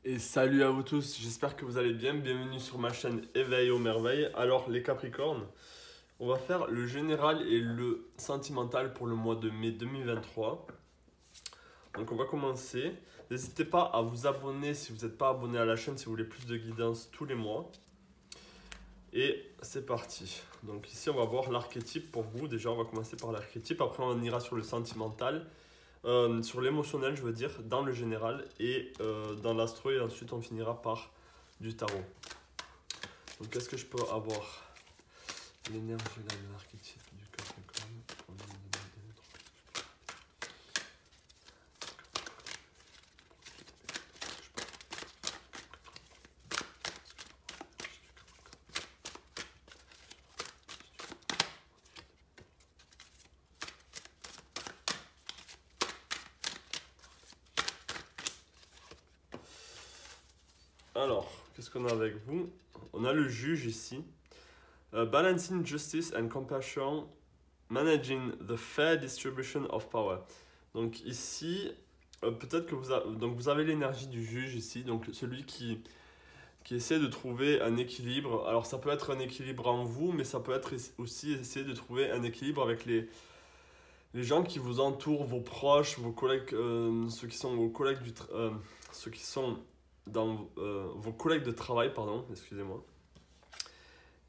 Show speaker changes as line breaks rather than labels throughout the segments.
Et salut à vous tous, j'espère que vous allez bien. Bienvenue sur ma chaîne Éveil aux merveilles. Alors les Capricornes, on va faire le général et le sentimental pour le mois de mai 2023. Donc on va commencer. N'hésitez pas à vous abonner si vous n'êtes pas abonné à la chaîne, si vous voulez plus de guidance tous les mois. Et c'est parti. Donc ici on va voir l'archétype pour vous. Déjà on va commencer par l'archétype, après on ira sur le sentimental. Sur l'émotionnel, je veux dire, dans le général et dans l'astro, et ensuite on finira par du tarot. Donc, qu'est-ce que je peux avoir? L'énergie là, de l'archétype du Capricorne. Alors, qu'est-ce qu'on a avec vous? On a le juge ici. Balancing justice and compassion, managing the fair distribution of power. Donc ici, peut-être que vous avez l'énergie du juge ici, donc celui qui essaie de trouver un équilibre. Alors ça peut être un équilibre en vous, mais ça peut être aussi essayer de trouver un équilibre avec les gens qui vous entourent, vos proches, vos collègues, ceux qui sont vos collègues ceux qui sont dans vos collègues de travail, pardon, excusez-moi.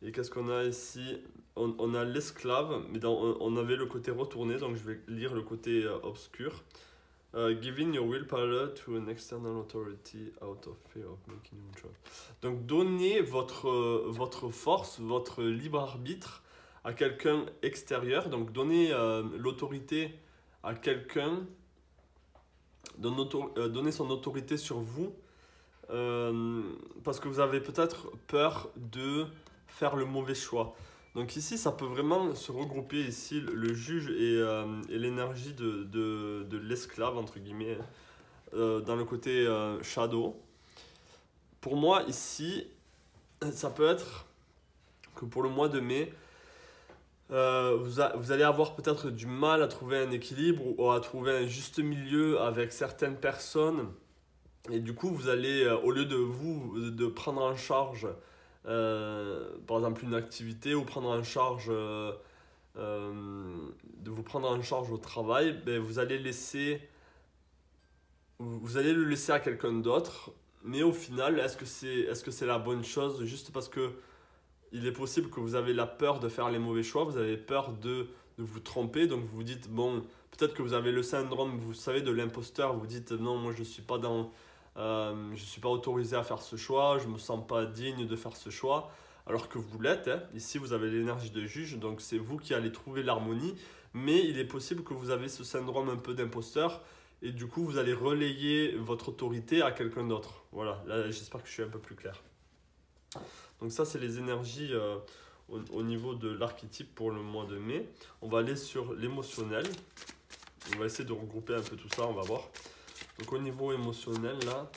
Et qu'est-ce qu'on a ici? On a l'esclave, mais on avait le côté retourné, donc je vais lire le côté obscur. Giving your willpower to an external authority out of fear of making your choice. Donc donnez votre force, votre libre arbitre à quelqu'un extérieur. Donc donnez l'autorité à quelqu'un, donnez son autorité sur vous, parce que vous avez peut-être peur de faire le mauvais choix. Donc ici, ça peut vraiment se regrouper ici, le juge et l'énergie de l'esclave, entre guillemets, dans le côté shadow. Pour moi, ici, ça peut être que pour le mois de mai, vous allez avoir peut-être du mal à trouver un équilibre ou à trouver un juste milieu avec certaines personnes. Et du coup, vous allez, au lieu de prendre en charge par exemple une activité ou prendre en charge de vous prendre en charge au travail, ben vous allez le laisser à quelqu'un d'autre. Mais au final, est-ce que c'est la bonne chose? Juste parce que il est possible que vous avez la peur de faire les mauvais choix, vous avez peur de vous tromper, donc vous vous dites bon, peut-être que vous avez le syndrome, vous savez, de l'imposteur, vous dites non, moi je suis pas autorisé à faire ce choix, je me sens pas digne de faire ce choix, alors que vous l'êtes, hein. Ici vous avez l'énergie de juge, donc c'est vous qui allez trouver l'harmonie, mais il est possible que vous avez ce syndrome un peu d'imposteur, et du coup vous allez relayer votre autorité à quelqu'un d'autre. Voilà, là j'espère que je suis un peu plus clair. Donc ça c'est les énergies au niveau de l'archétype pour le mois de mai. On va aller sur l'émotionnel, on va essayer de regrouper un peu tout ça, on va voir. Donc au niveau émotionnel là,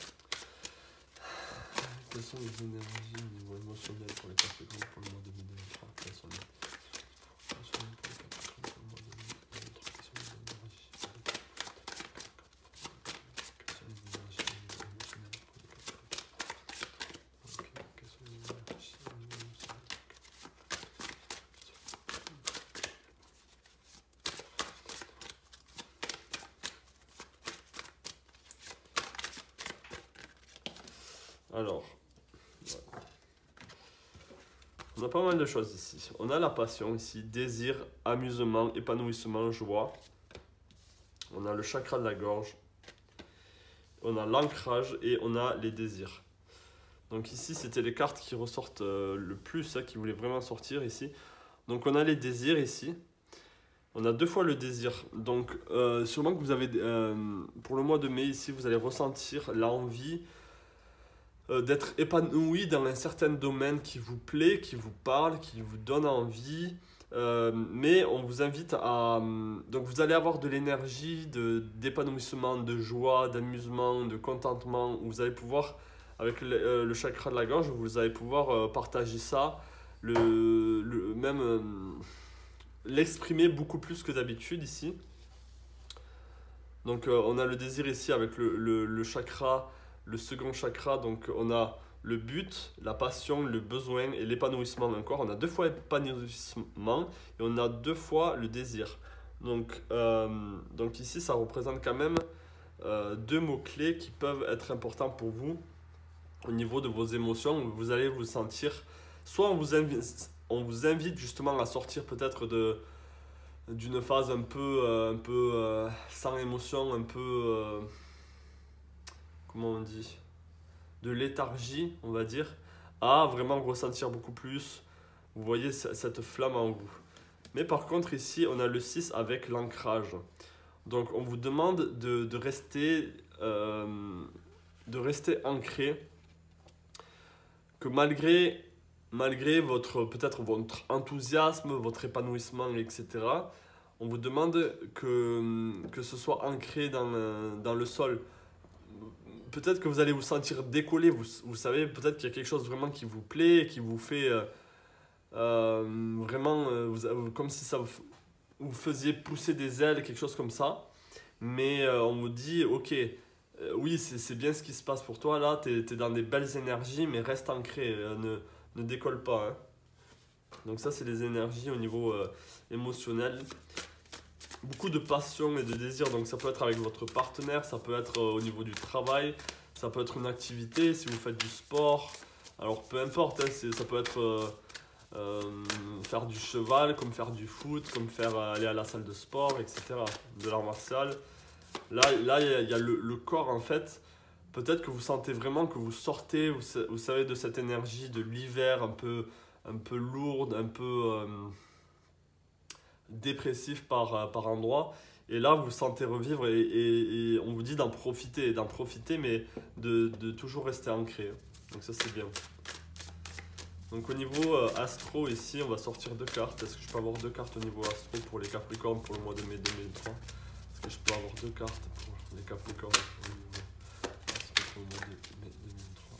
quelles sont les énergies au niveau émotionnel pour les Capricornes pour le mois de mai 2023? Quelles sont les émotionnelles pour les Capricornes pour le mois de mai 2023? Quelles sont les énergies? Quelles sont les énergies au niveau émotionnel pour les Capricornes? Ok, quelles sont les énergies au niveau émotionnel? Alors, on a pas mal de choses ici. On a la passion ici, désir, amusement, épanouissement, joie. On a le chakra de la gorge. On a l'ancrage et on a les désirs. Donc ici, c'était les cartes qui ressortent le plus, hein, qui voulaient vraiment sortir ici. Donc on a les désirs ici. On a 2 fois le désir. Donc sûrement que vous avez, pour le mois de mai ici, vous allez ressentir l'envie d'être épanoui dans un certain domaine qui vous plaît, qui vous parle, qui vous donne envie. Mais on vous invite à... Donc vous allez avoir de l'énergie, d'épanouissement, de joie, d'amusement, de contentement. Vous allez pouvoir, avec le chakra de la gorge, vous allez pouvoir partager ça, l'exprimer beaucoup plus que d'habitude ici. Donc on a le désir ici avec le chakra le second chakra, donc on a le but, la passion, le besoin et l'épanouissement encore. On a 2 fois épanouissement et on a 2 fois le désir. Donc ici, ça représente quand même 2 mots-clés qui peuvent être importants pour vous au niveau de vos émotions. Vous allez vous sentir, soit on vous invite justement à sortir peut-être d'une phase un peu sans émotion, un peu, comment on dit, de léthargie, on va dire, à vraiment ressentir beaucoup plus. Vous voyez cette flamme en vous. Mais par contre, ici, on a le 6 avec l'ancrage. Donc, on vous demande de rester ancré, que malgré peut-être votre enthousiasme, votre épanouissement, etc., on vous demande que ce soit ancré dans le sol. Peut-être que vous allez vous sentir décollé, vous savez, peut-être qu'il y a quelque chose vraiment qui vous plaît, qui vous fait vraiment, comme si vous faisiez pousser des ailes, quelque chose comme ça. Mais on vous dit, ok, oui, c'est bien ce qui se passe pour toi, là, tu es dans des belles énergies, mais reste ancré, ne décolle pas. Hein. Donc ça, c'est les énergies au niveau émotionnel. Beaucoup de passion et de désir, donc ça peut être avec votre partenaire, ça peut être au niveau du travail, ça peut être une activité, si vous faites du sport, alors peu importe, hein, ça peut être faire du cheval, comme faire du foot, comme aller à la salle de sport, etc., de l'art martial. Là, il y a le corps en fait, peut-être que vous sentez vraiment que vous sortez, vous savez, de cette énergie de l'hiver un peu lourde, un peu dépressif par endroit, et là vous sentez revivre et on vous dit d'en profiter, mais de toujours rester ancré. Donc ça c'est bien. Donc au niveau astro ici, on va sortir 2 cartes. Est-ce que je peux avoir 2 cartes au niveau astro pour les Capricornes pour le mois de mai 2003? Est-ce que je peux avoir 2 cartes pour les Capricornes au niveau astro pour le mois de mai 2003?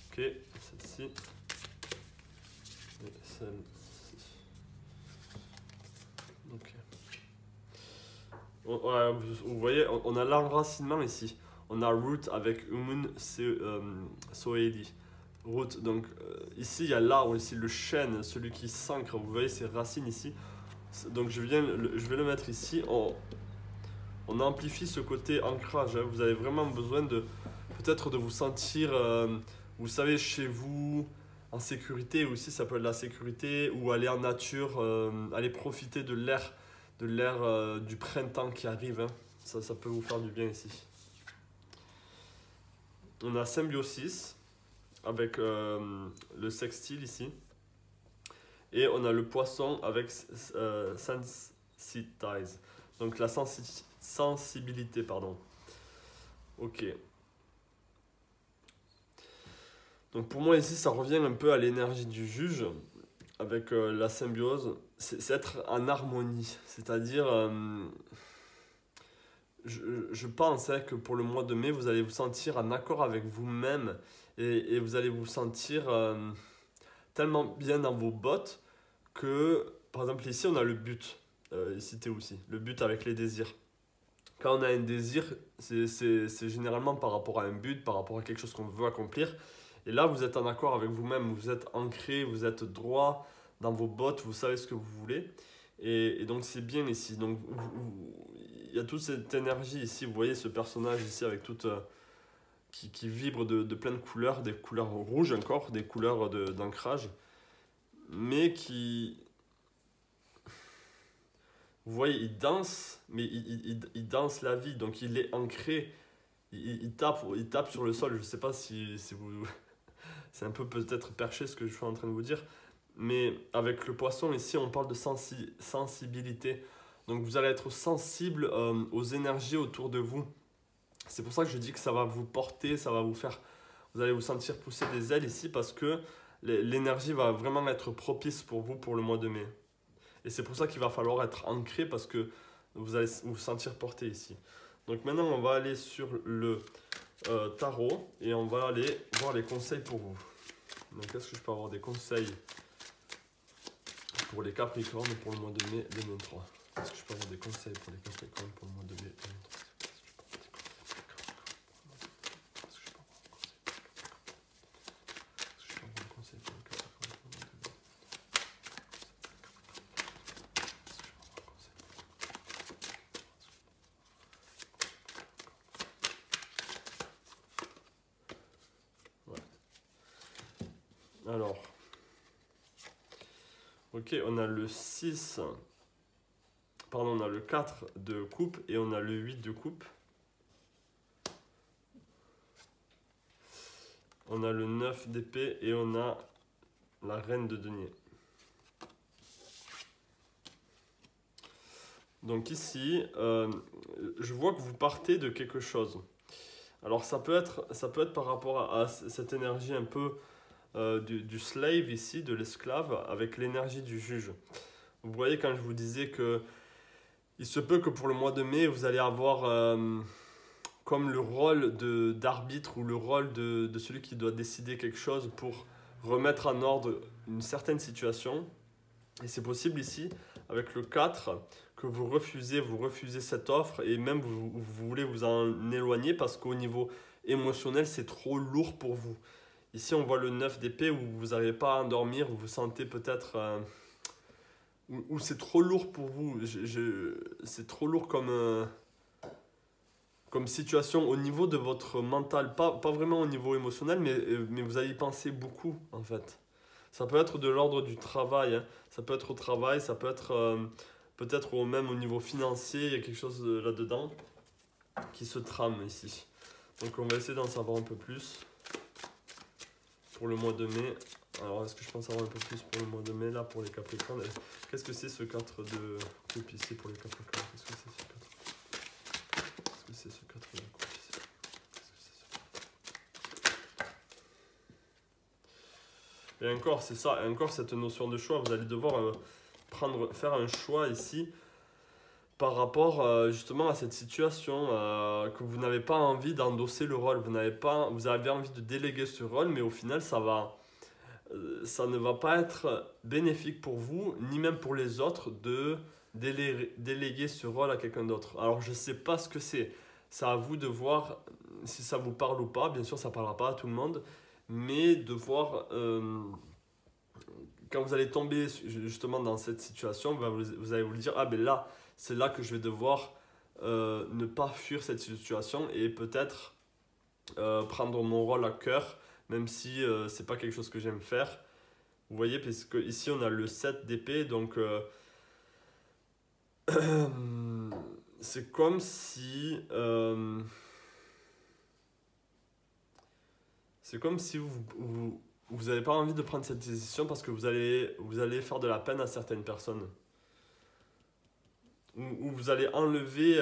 Ok, celle-ci. Et celle-ci. Ok. Vous voyez, on a l'enracinement ici. On a root avec Umun Soedi. Root, donc ici il y a l'arbre, ici le chêne, celui qui s'ancre. Vous voyez ces racines ici. Donc je vais le mettre ici. On amplifie ce côté ancrage. Hein. Vous avez vraiment besoin peut-être de vous sentir, vous savez, chez vous, en sécurité aussi. Ça peut être la sécurité ou aller en nature, aller profiter de l'air du printemps qui arrive. Hein. Ça peut vous faire du bien ici. On a symbiosis avec le sextile ici. Et on a le poisson avec sensitize. Donc la sensibilité, pardon. Ok. Donc pour moi ici, ça revient un peu à l'énergie du juge avec la symbiose. C'est être en harmonie. C'est-à-dire... je pense que pour le mois de mai, vous allez vous sentir en accord avec vous-même et vous allez vous sentir tellement bien dans vos bottes que, par exemple, ici, on a le but, cité aussi, le but avec les désirs. Quand on a un désir, c'est généralement par rapport à un but, par rapport à quelque chose qu'on veut accomplir. Et là, vous êtes en accord avec vous-même, vous êtes ancré, vous êtes droit dans vos bottes, vous savez ce que vous voulez. Et donc, c'est bien ici. Donc, il y a toute cette énergie ici, vous voyez ce personnage ici avec toute qui vibre de plein de couleurs, des couleurs rouges encore, des couleurs d'ancrage, mais qui, vous voyez, il danse, mais il danse la vie, donc il est ancré, il tape sur le sol. Je ne sais pas si vous, c'est un peu peut-être perché ce que je suis en train de vous dire, mais avec le poisson ici, on parle de sensibilité. Donc vous allez être sensible aux énergies autour de vous. C'est pour ça que je dis que ça va vous porter, ça va vous faire... Vous allez vous sentir pousser des ailes ici parce que l'énergie va vraiment être propice pour vous pour le mois de mai. Et c'est pour ça qu'il va falloir être ancré parce que vous allez vous sentir porté ici. Donc maintenant, on va aller sur le tarot et on va aller voir les conseils pour vous. Donc est-ce que je peux avoir des conseils pour les Capricornes pour le mois de mai 2023? Est-ce que je peux avoir des conseils pour les Capricornes pour le mois de mai? Alors, ok, on a le 6, pardon, on a le 4 de coupe et on a le 8 de coupe. On a le 9 d'épée et on a la reine de denier. Donc ici, je vois que vous partez de quelque chose. Alors ça peut être par rapport à cette énergie un peu du slave ici, de l'esclave, avec l'énergie du juge. Vous voyez quand je vous disais que il se peut que pour le mois de mai, vous allez avoir comme le rôle d'arbitre ou le rôle de celui qui doit décider quelque chose pour remettre en ordre une certaine situation. Et c'est possible ici, avec le 4, que vous refusez cette offre et même vous voulez vous en éloigner parce qu'au niveau émotionnel, c'est trop lourd pour vous. Ici, on voit le 9 d'épée où vous n'arrivez pas à endormir, vous vous sentez peut-être... où c'est trop lourd pour vous. C'est trop lourd comme situation au niveau de votre mental. Pas vraiment au niveau émotionnel, mais vous allez y penser beaucoup, en fait. Ça peut être de l'ordre du travail. Hein. Ça peut être au travail, ça peut être peut-être même au niveau financier. Il y a quelque chose là-dedans qui se trame ici. Donc, on va essayer d'en savoir un peu plus. Pour le mois de mai, alors est-ce que je pense avoir un peu plus pour le mois de mai là pour les Capricornes? Qu'est-ce que c'est ce 4 de coupe ici pour les Capricornes? Qu'est-ce que c'est ce 4? Qu'est-ce que c'est ce 4 de coupe ici? Et encore, c'est ça, et encore cette notion de choix, vous allez devoir faire un choix ici par rapport justement à cette situation que vous n'avez pas envie d'endosser le rôle, vous avez envie de déléguer ce rôle, mais au final ça ne va pas être bénéfique pour vous, ni même pour les autres, de déléguer ce rôle à quelqu'un d'autre. Alors je ne sais pas ce que c'est à vous de voir si ça vous parle ou pas, bien sûr ça ne parlera pas à tout le monde, mais de voir... quand vous allez tomber justement dans cette situation, vous allez vous dire, ah ben là, c'est là que je vais devoir ne pas fuir cette situation et peut-être prendre mon rôle à cœur, même si c'est pas quelque chose que j'aime faire. Vous voyez, parce que ici on a le 7 d'épée, donc c'est comme si vous n'avez pas envie de prendre cette décision parce que vous allez faire de la peine à certaines personnes. Ou vous allez enlever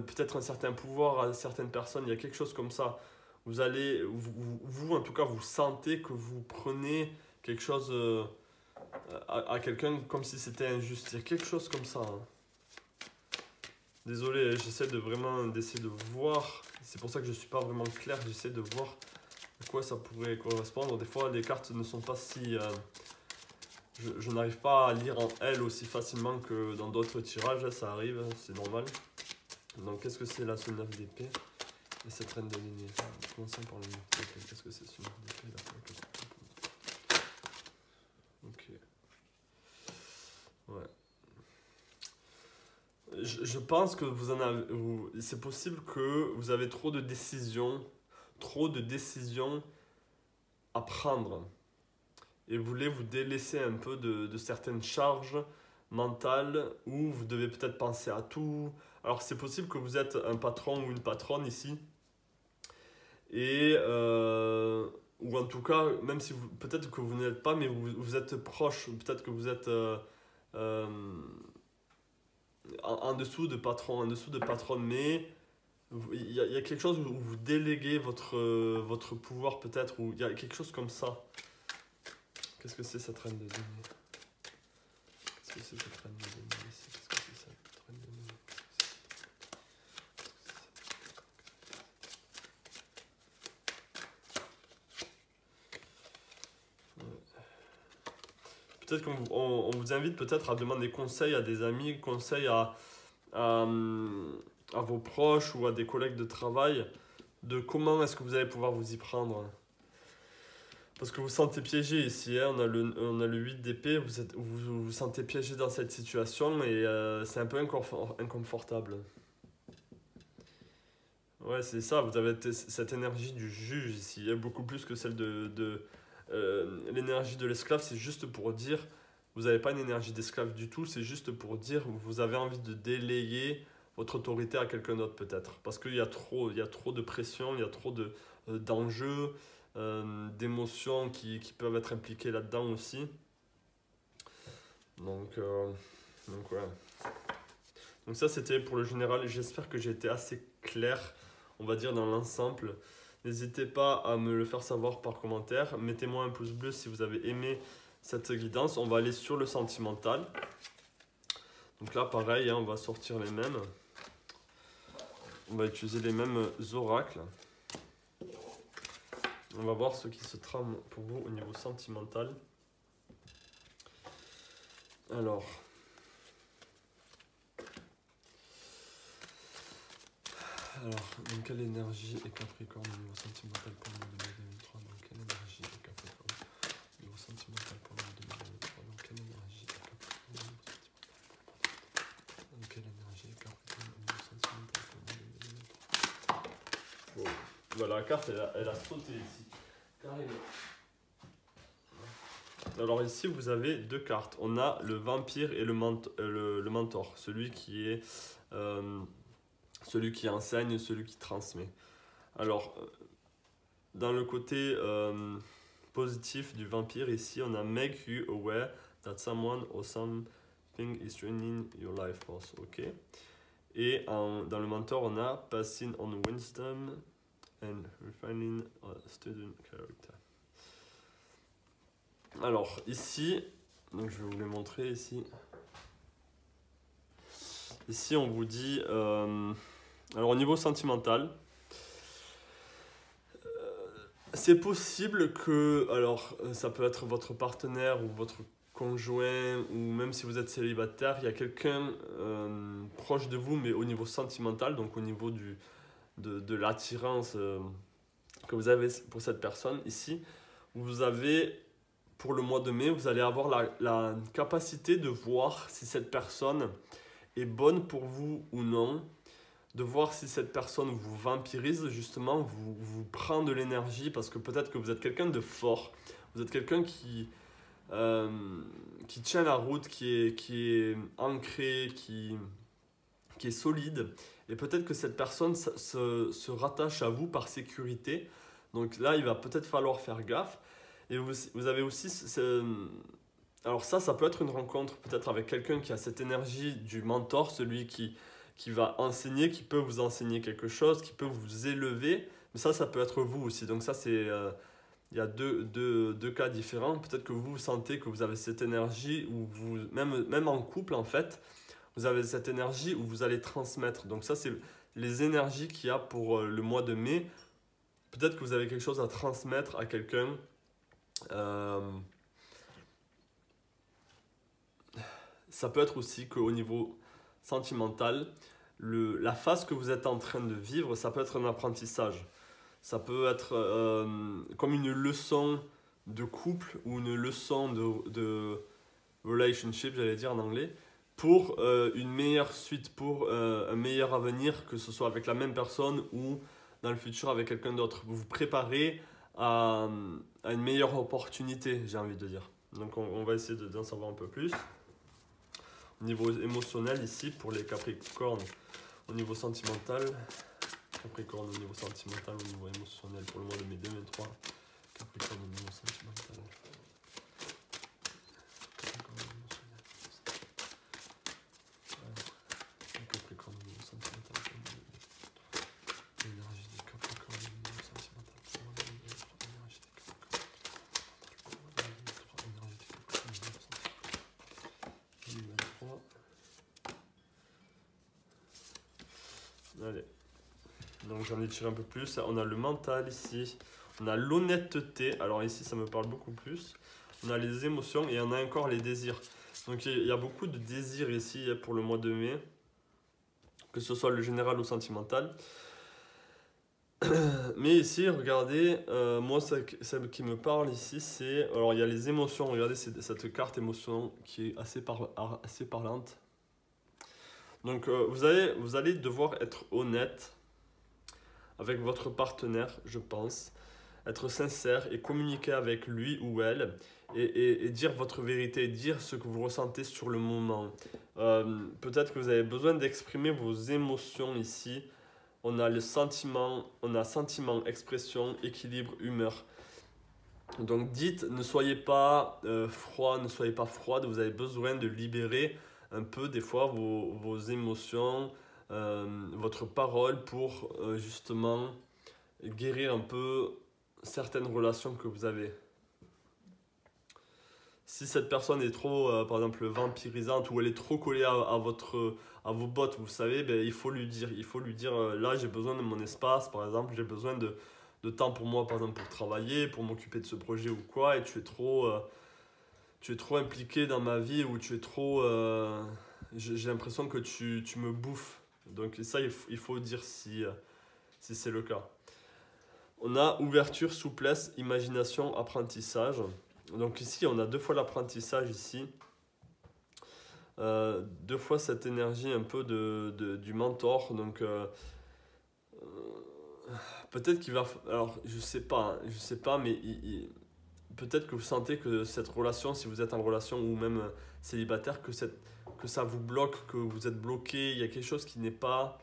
peut-être un certain pouvoir à certaines personnes. Il y a quelque chose comme ça. Vous en tout cas, vous sentez que vous prenez quelque chose à quelqu'un comme si c'était injuste. Il y a quelque chose comme ça. Hein. Désolé, j'essaie d'essayer de voir. C'est pour ça que je ne suis pas vraiment clair. J'essaie de voir à quoi ça pourrait correspondre. Des fois, les cartes ne sont pas si... je n'arrive pas à lire en L aussi facilement que dans d'autres tirages. Ça arrive, c'est normal. Donc, qu'est-ce que c'est là, ce 9 d'épée et cette reine de denier? Commençons par le 9 d'épée. Qu'est-ce que c'est ce 9 d'épée là? Ok. Ouais. Je pense que c'est possible que vous avez trop de décisions à prendre et vous voulez vous délaisser un peu de certaines charges mentales où vous devez peut-être penser à tout. Alors c'est possible que vous êtes un patron ou une patronne ici et ou en tout cas même si peut-être que vous n'êtes pas mais vous êtes proche, peut-être que vous êtes en dessous de patron, mais il y a quelque chose où vous déléguez votre pouvoir peut-être, ou il y a quelque chose comme ça. Qu'est-ce que c'est cette reine de denier? Qu'est-ce que c'est cette reine de denier ici? Qu'est-ce que c'est cette reine de denier? peut-être qu'on vous invite peut-être à demander conseil à des amis, conseil à vos proches ou à des collègues de travail de comment est-ce que vous allez pouvoir vous y prendre. Parce que vous vous sentez piégé ici, hein. On a le 8 d'épée, vous vous sentez piégé dans cette situation et c'est un peu inconfortable. Ouais, c'est ça, vous avez cette énergie du juge ici, hein, beaucoup plus que celle l'énergie de l'esclave, c'est juste pour dire, vous n'avez pas une énergie d'esclave du tout, c'est juste pour dire, vous avez envie de délayer votre autorité à quelqu'un d'autre peut-être. Parce qu'il y a trop de pression, il y a trop d'enjeux, d'émotions qui peuvent être impliquées là-dedans aussi. Donc ouais. Donc ça c'était pour le général, j'espère que j'ai été assez clair, on va dire dans l'ensemble. N'hésitez pas à me le faire savoir par commentaire, mettez-moi un pouce bleu si vous avez aimé cette guidance. On va aller sur le sentimental. Donc là pareil, hein, on va sortir les mêmes. On va utiliser les mêmes oracles. On va voir ce qui se trame pour vous au niveau sentimental. Alors, dans quelle énergie est Capricorne au niveau sentimental pour le mois de mai 2023? Dans quelle énergie est Capricorne au niveau sentimental pour le mois de mai 2023? Dans quelle énergie est Capricorne au niveau sentimental? Dans quelle énergie est Capricorne au niveau sentimental pour le mois de mai 2023? Wow. Voilà, la carte elle a sauté ici. Carrément. Alors ici vous avez deux cartes. On a le vampire et le mentor, celui qui enseigne, celui qui transmet. Alors dans le côté positif du vampire ici, on a make you aware that someone or something is draining your life force. Ok. Et dans le mentor, on a passing on wisdom and refining a student character. Alors ici, donc je vais vous les montrer ici. Ici on vous dit, alors au niveau sentimental, c'est possible que, alors ça peut être votre partenaire ou votre conjoint, ou même si vous êtes célibataire, il y a quelqu'un proche de vous, mais au niveau sentimental, donc au niveau de l'attirance que vous avez pour cette personne ici, vous avez... Pour le mois de mai, vous allez avoir la capacité de voir si cette personne est bonne pour vous ou non, de voir si cette personne vous vampirise, justement, vous prend de l'énergie, parce que peut-être que vous êtes quelqu'un de fort, vous êtes quelqu'un qui tient la route, qui est ancré, qui est solide, et peut-être que cette personne se rattache à vous par sécurité, donc là, il va peut-être falloir faire gaffe. Et vous avez aussi, alors ça peut être une rencontre peut-être avec quelqu'un qui a cette énergie du mentor, celui qui va enseigner, qui peut vous enseigner quelque chose, qui peut vous élever, mais ça peut être vous aussi. Donc ça c'est, il y a deux cas différents. Peut-être que vous sentez que vous avez cette énergie, ou même en couple en fait, vous avez cette énergie où vous allez transmettre. Donc ça c'est les énergies qu'il y a pour le mois de mai. Peut-être que vous avez quelque chose à transmettre à quelqu'un. Ça peut être aussi qu'au niveau sentimental, la phase que vous êtes en train de vivre, ça peut être un apprentissage. Ça peut être comme une leçon de couple ou une leçon de relationship, j'allais dire en anglais, pour une meilleure suite, pour un meilleur avenir, que ce soit avec la même personne ou dans le futur avec quelqu'un d'autre. Vous vous préparez à une meilleure opportunité, j'ai envie de dire. Donc on va essayer d'en savoir un peu plus. Au niveau émotionnel ici, pour les Capricornes, au niveau sentimental, Capricorne au niveau sentimental, au niveau émotionnel pour le mois de mai 2023, Capricorne au niveau sentimental. Capricorne au niveau sentimental. L'énergie des Capricornes au niveau sentimental pour le mois de mai 2023. L'énergie des Capricornes. Énergie des Capricornes au niveau sentimental. 2023. Allez. Donc j'en ai tiré un peu plus. On a le mental ici. On a l'honnêteté. Alors ici, ça me parle beaucoup plus. on a les émotions et on a encore les désirs. Donc il y a beaucoup de désirs ici pour le mois de mai, que ce soit le général ou sentimental. Mais ici, regardez, moi, celle qui me parle ici, c'est... Alors, il y a les émotions. Regardez cette carte émotion qui est assez parlante. Donc, vous allez devoir être honnête avec votre partenaire, je pense. Être sincère et communiquer avec lui ou elle. Et dire votre vérité, dire ce que vous ressentez sur le moment. Peut-être que vous avez besoin d'exprimer vos émotions ici. On a le sentiment, expression, équilibre, humeur. Donc dites, ne soyez pas froid, ne soyez pas froide, vous avez besoin de libérer un peu des fois vos émotions, votre parole pour justement guérir un peu certaines relations que vous avez. Si cette personne est trop, par exemple, vampirisante ou elle est trop collée à vos bottes, vous savez, ben, il faut lui dire, là j'ai besoin de mon espace, par exemple, j'ai besoin de temps pour moi, par exemple, pour travailler, pour m'occuper de ce projet ou quoi, et tu es trop impliqué dans ma vie ou tu es trop... j'ai l'impression que tu me bouffes. Donc ça, il faut dire si c'est le cas. On a ouverture, souplesse, imagination, apprentissage. Donc ici, on a 2 fois l'apprentissage ici. 2 fois cette énergie un peu du mentor. Donc peut-être qu'il va... Alors je sais pas, mais peut-être que vous sentez que cette relation, si vous êtes en relation ou même célibataire, que ça vous bloque, que vous êtes bloqué, il y a quelque chose qui n'est pas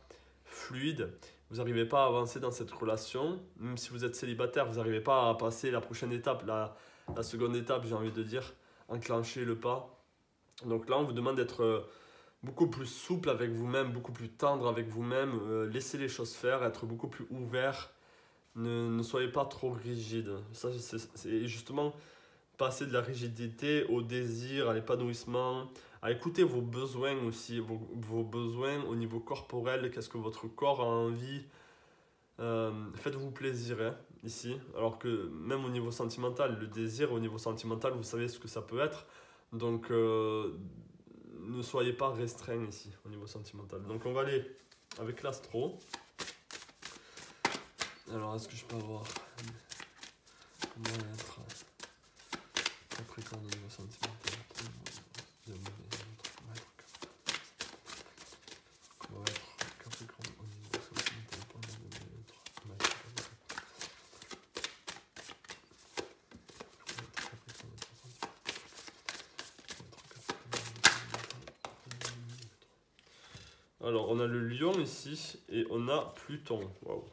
fluide. Vous n'arrivez pas à avancer dans cette relation. Même si vous êtes célibataire, vous n'arrivez pas à passer la prochaine étape, la seconde étape, j'ai envie de dire, enclencher le pas. Donc là, on vous demande d'être beaucoup plus souple avec vous-même, beaucoup plus tendre avec vous-même, laisser les choses faire, être beaucoup plus ouvert. Ne soyez pas trop rigide. Ça, c'est justement passer de la rigidité au désir, à l'épanouissement, à écouter vos besoins aussi, vos besoins au niveau corporel, qu'est-ce que votre corps a envie. Faites-vous plaisir hein, ici, alors que même au niveau sentimental, le désir au niveau sentimental, vous savez ce que ça peut être. Donc ne soyez pas restreint ici au niveau sentimental. Donc on va aller avec l'astro. Alors est-ce que je peux avoir comment être Capricorne au niveau sentimental? Comment être Capricorne au niveau sentimental? Alors on a le lion ici et on a Pluton. Waouh.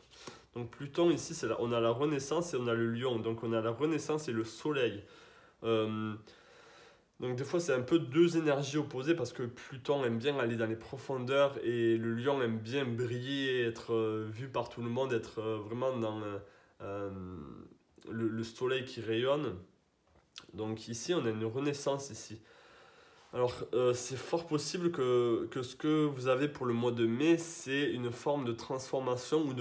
Donc Pluton ici, on a la renaissance et on a le lion. Donc on a la renaissance et le soleil. Donc des fois c'est un peu 2 énergies opposées parce que Pluton aime bien aller dans les profondeurs et le lion aime bien briller, être vu par tout le monde, être vraiment dans le soleil qui rayonne. Donc ici on a une renaissance ici. Alors, c'est fort possible que ce que vous avez pour le mois de mai, c'est une forme de transformation où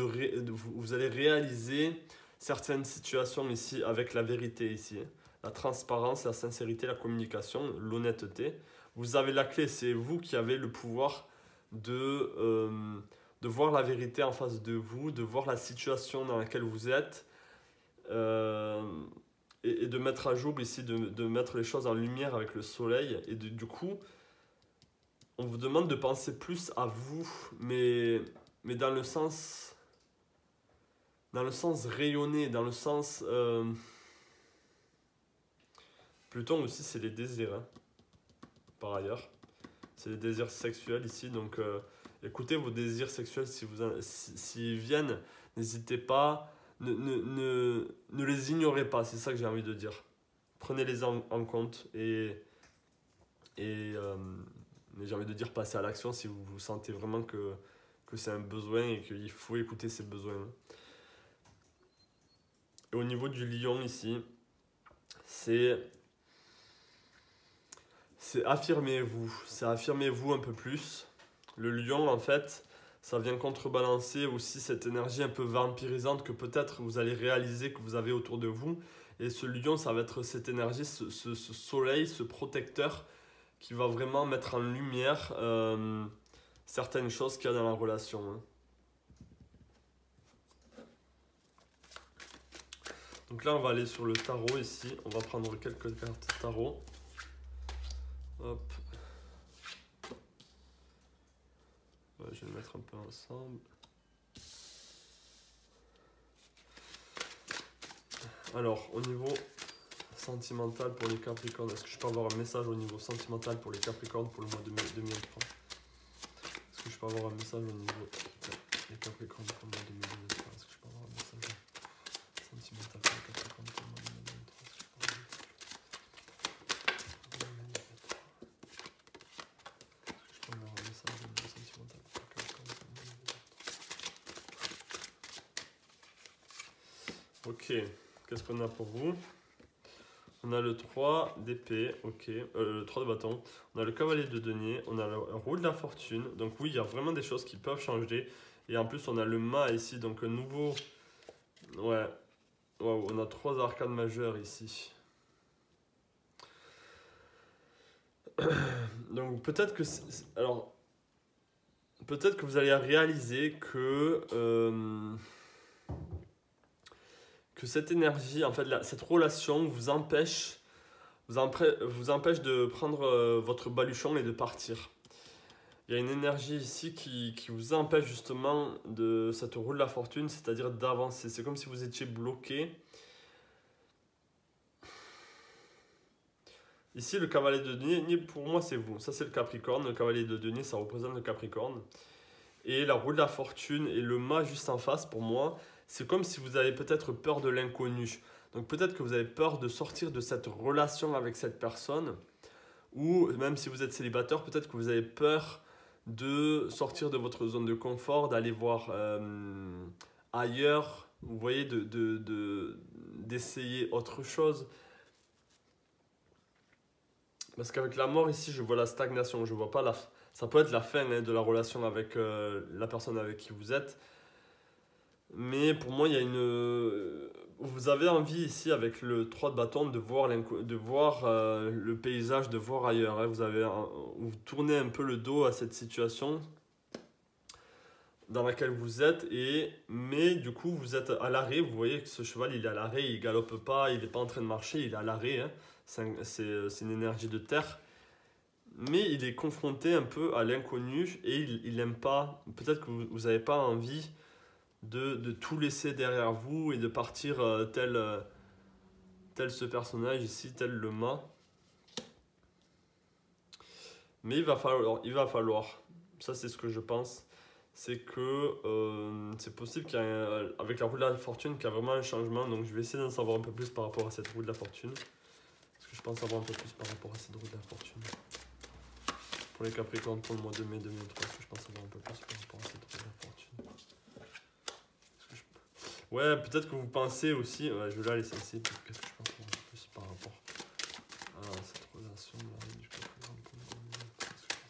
vous allez réaliser certaines situations ici avec la vérité ici. La transparence, la sincérité, la communication, l'honnêteté. Vous avez la clé, c'est vous qui avez le pouvoir de voir la vérité en face de vous, de voir la situation dans laquelle vous êtes. Et de mettre à jour ici, de mettre les choses en lumière avec le soleil. Et du coup, on vous demande de penser plus à vous, mais dans le sens rayonné, dans le sens... Pluton aussi, c'est les désirs, hein, par ailleurs. C'est les désirs sexuels ici, donc écoutez vos désirs sexuels s'ils viennent, n'hésitez pas... Ne les ignorez pas, c'est ça que j'ai envie de dire. Prenez-les en compte et j'ai envie de dire passez à l'action si vous sentez vraiment que c'est un besoin et qu'il faut écouter ces besoins. Et au niveau du lion ici, c'est affirmez-vous un peu plus. Le lion en fait, ça vient contrebalancer aussi cette énergie un peu vampirisante que peut-être vous allez réaliser que vous avez autour de vous Et ce lion, ça va être cette énergie, ce soleil, ce protecteur qui va vraiment mettre en lumière certaines choses qu'il y a dans la relation. Hein. Donc là, on va aller sur le tarot ici. On va prendre quelques cartes tarot. Hop. Ouais, je vais le mettre un peu ensemble. Alors, au niveau sentimental pour les Capricornes, est-ce que je peux avoir un message au niveau sentimental pour les Capricornes pour le mois de mai 2023? Est-ce que je peux avoir un message au niveau des Capricornes pour le mois de mai 2023? Est-ce que je peux avoir un message sentimental pour les Capricornes pour le mois de mai 2023? Est-ce que je peux avoir un message au niveau sentimental pour les Capricornes pour le mois de mai 2023? Ok, qu'est-ce qu'on a pour vous? On a le 3 d'épée, ok, le 3 de bâton, on a le cavalier de denier, on a le roue de la fortune, donc oui, il y a vraiment des choses qui peuvent changer, et en plus on a le mât ici, donc un nouveau, ouais, wow, on a 3 arcanes majeures ici. Donc peut-être que, alors, peut-être que vous allez réaliser que cette énergie, en fait, cette relation vous empêche de prendre votre baluchon et de partir. Il y a une énergie ici qui vous empêche justement de cette roue de la fortune, c'est-à-dire d'avancer. C'est comme si vous étiez bloqué. Ici, le cavalier de denier, pour moi, c'est vous. Ça, c'est le Capricorne. Le cavalier de denier, ça représente le Capricorne. Et la roue de la fortune et le mât juste en face, pour moi, c'est comme si vous avez peut-être peur de l'inconnu. Donc peut-être que vous avez peur de sortir de cette relation avec cette personne. Ou même si vous êtes célibataire, peut-être que vous avez peur de sortir de votre zone de confort, d'aller voir ailleurs. Vous voyez, d'essayer autre chose. Parce qu'avec la mort ici, je vois la stagnation. Je vois pas la... Ça peut être la fin de la relation avec la personne avec qui vous êtes. Mais pour moi, il y a une... Vous avez envie ici, avec le 3 de bâton, de voir le paysage, de voir ailleurs. Hein. Vous tournez un peu le dos à cette situation dans laquelle vous êtes. Mais du coup, vous êtes à l'arrêt. Vous voyez que ce cheval, il est à l'arrêt. Il ne galope pas, il n'est pas en train de marcher. Il est à l'arrêt. Hein. C'est une énergie de terre. Mais il est confronté un peu à l'inconnu et il n'aime pas. Peut-être que vous n'avez pas envie de tout laisser derrière vous et de partir tel ce personnage ici, tel le mât. Mais il va falloir, ça c'est ce que je pense, c'est que c'est possible qu'avec la roue de la fortune, qu'il y a vraiment un changement. Donc je vais essayer d'en savoir un peu plus par rapport à cette roue de la fortune. Parce que je pense savoir un peu plus par rapport à cette roue de la fortune. Pour les Capricornes, pour le mois de mai 2023, est-ce que je pense savoir un peu plus par rapport à cette roue de la fortune? Ouais, peut-être que vous pensez aussi, ouais, je vais la laisser ici, qu'est-ce que je pense savoir un peu plus par rapport à cette relation-là du Capricorne pour le mois de mai. Qu'est-ce que je pense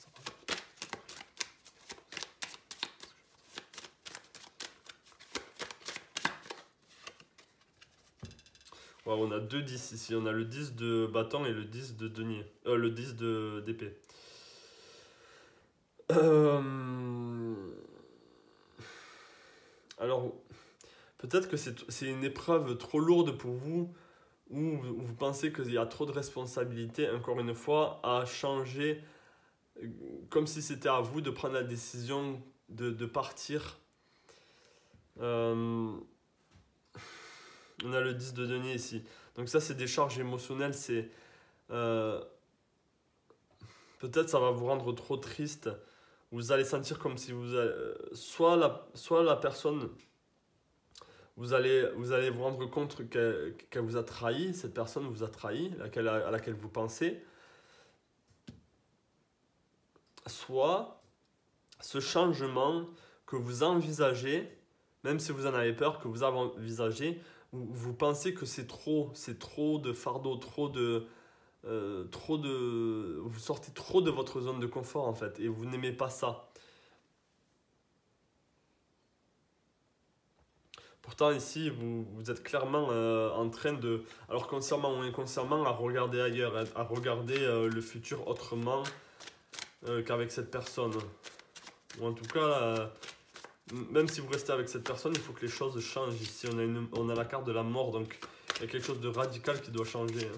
savoir? Ouais, on a deux 10 ici, on a le 10 de bâton et le 10 de denier, le 10 d'épée. Alors, peut-être que c'est une épreuve trop lourde pour vous, ou vous pensez qu'il y a trop de responsabilités, encore une fois, à changer, comme si c'était à vous de prendre la décision de partir. On a le 10 de denier ici. Donc ça, c'est des charges émotionnelles. Peut-être ça va vous rendre trop triste. Vous allez sentir comme si soit la personne... Vous allez vous rendre compte qu'elle vous a trahi, cette personne vous a trahi, à laquelle vous pensez. Soit ce changement que vous envisagez, même si vous en avez peur, que vous avez envisagé, vous pensez que c'est trop de fardeau, vous sortez trop de votre zone de confort en fait, et vous n'aimez pas ça. Pourtant ici, vous êtes clairement en train de, alors consciemment ou inconsciemment, à regarder ailleurs, à regarder le futur autrement qu'avec cette personne. Ou en tout cas, même si vous restez avec cette personne, il faut que les choses changent. Ici, on a la carte de la mort, donc il y a quelque chose de radical qui doit changer.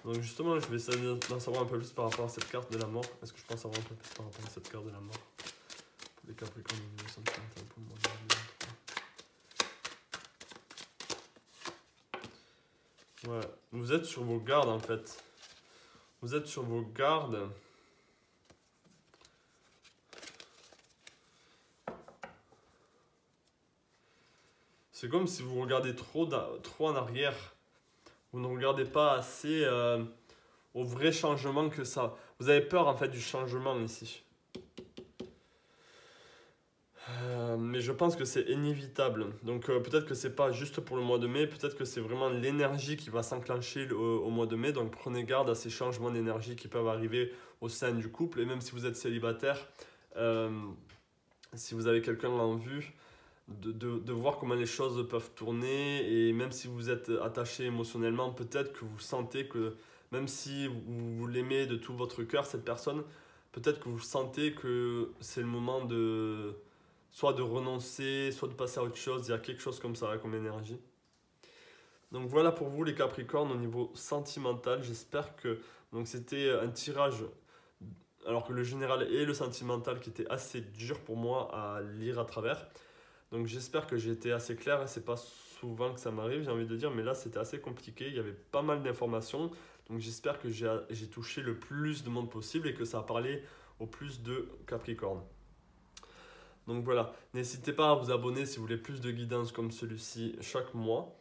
Donc justement, je vais essayer d'en savoir un peu plus par rapport à cette carte de la mort. Est-ce que je pense savoir un peu plus par rapport à cette carte de la mort pour les Capricornes au niveau sentimental pour le mois de 2023. Ouais, vous êtes sur vos gardes en fait. Vous êtes sur vos gardes. C'est comme si vous regardez trop en arrière. Vous ne regardez pas assez au vrai changement que ça. Vous avez peur en fait du changement ici. Mais je pense que c'est inévitable. Donc peut-être que c'est pas juste pour le mois de mai, peut-être que c'est vraiment l'énergie qui va s'enclencher au mois de mai. Donc prenez garde à ces changements d'énergie qui peuvent arriver au sein du couple. Et même si vous êtes célibataire, si vous avez quelqu'un en vue, de voir comment les choses peuvent tourner. Et même si vous êtes attaché émotionnellement, peut-être que vous sentez que même si vous l'aimez de tout votre cœur, cette personne, peut-être que vous sentez que c'est le moment de soit de renoncer, soit de passer à autre chose. Il y a quelque chose comme ça, comme énergie. Donc voilà pour vous les Capricornes au niveau sentimental. J'espère que donc c'était un tirage, alors que le général et le sentimental qui était assez dur pour moi à lire à travers. Donc j'espère que j'ai été assez clair. C'est pas souvent que ça m'arrive, j'ai envie de dire, mais là c'était assez compliqué. Il y avait pas mal d'informations. Donc j'espère que j'ai touché le plus de monde possible et que ça a parlé au plus de Capricornes. Donc voilà, n'hésitez pas à vous abonner si vous voulez plus de guidance comme celui-ci chaque mois.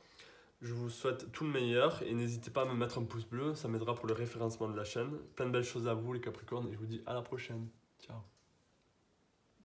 Je vous souhaite tout le meilleur et n'hésitez pas à me mettre un pouce bleu, ça m'aidera pour le référencement de la chaîne. Plein de belles choses à vous les Capricornes et je vous dis à la prochaine. Ciao.